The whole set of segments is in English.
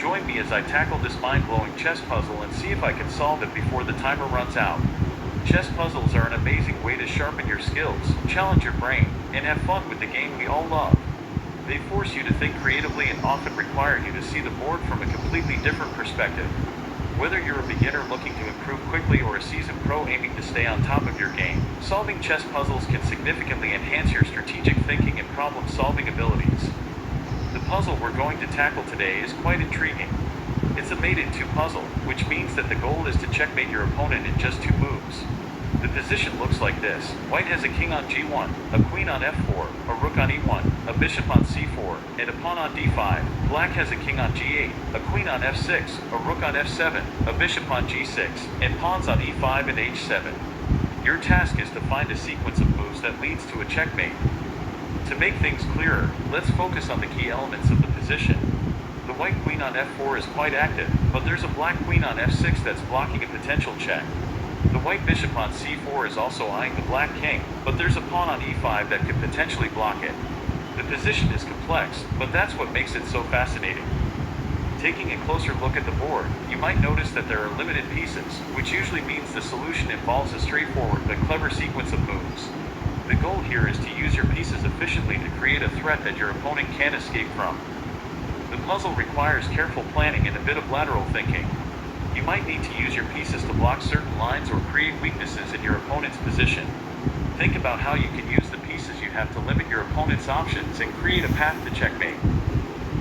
Join me as I tackle this mind-blowing chess puzzle and see if I can solve it before the timer runs out. Chess puzzles are an amazing way to sharpen your skills, challenge your brain, and have fun with the game we all love. They force you to think creatively and often require you to see the board from a completely different perspective. Whether you're a beginner looking to improve quickly or a seasoned pro aiming to stay on top of your game, solving chess puzzles can significantly enhance your strategic thinking and problem-solving abilities. The puzzle we're going to tackle today is quite intriguing. It's a mate-in-two puzzle, which means that the goal is to checkmate your opponent in just 2 moves. The position looks like this. White has a king on g1, a queen on f4, a rook on e1, a bishop on c4, and a pawn on d5. Black has a king on g8, a queen on f6, a rook on f7, a bishop on g6, and pawns on e5 and h7. Your task is to find a sequence of moves that leads to a checkmate. To make things clearer, let's focus on the key elements of the position. The white queen on f4 is quite active, but there's a black queen on f6 that's blocking a potential check. The white bishop on c4 is also eyeing the black king, but there's a pawn on e5 that could potentially block it. The position is complex, but that's what makes it so fascinating. Taking a closer look at the board, you might notice that there are limited pieces, which usually means the solution involves a straightforward but clever sequence of moves. The goal here is to use your pieces efficiently to create a threat that your opponent can't escape from. The puzzle requires careful planning and a bit of lateral thinking. You might need to use your pieces to block certain lines or create weaknesses in your opponent's position. Think about how you can use the pieces you have to limit your opponent's options and create a path to checkmate.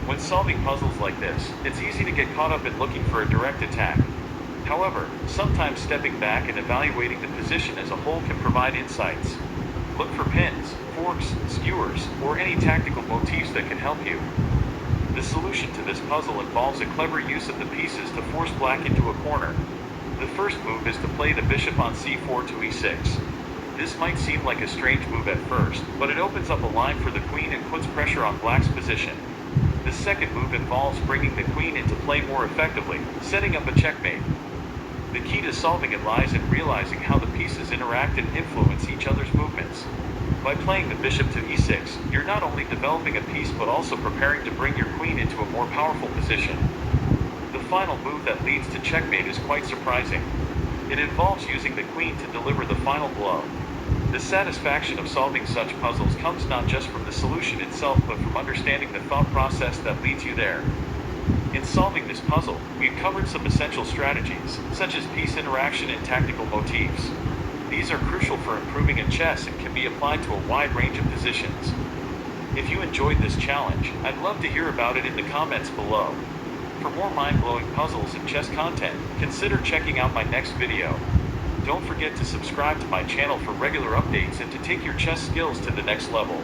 When solving puzzles like this, it's easy to get caught up in looking for a direct attack. However, sometimes stepping back and evaluating the position as a whole can provide insights. Look for pins, forks, skewers, or any tactical motifs that can help you. The solution to this puzzle involves a clever use of the pieces to force black into a corner. The first move is to play the bishop on c4 to e6. This might seem like a strange move at first, but it opens up a line for the queen and puts pressure on black's position. The second move involves bringing the queen into play more effectively, setting up a checkmate. The key to solving it lies in realizing how the pieces interact and influence each other's movements. By playing the bishop to e6, you're not only developing a piece but also preparing to bring your queen into a more powerful position. The final move that leads to checkmate is quite surprising. It involves using the queen to deliver the final blow. The satisfaction of solving such puzzles comes not just from the solution itself but from understanding the thought process that leads you there. In solving this puzzle, we've covered some essential strategies, such as piece interaction and tactical motifs. These are crucial for improving in chess and can be applied to a wide range of positions. If you enjoyed this challenge, I'd love to hear about it in the comments below. For more mind-blowing puzzles and chess content, consider checking out my next video. Don't forget to subscribe to my channel for regular updates and to take your chess skills to the next level.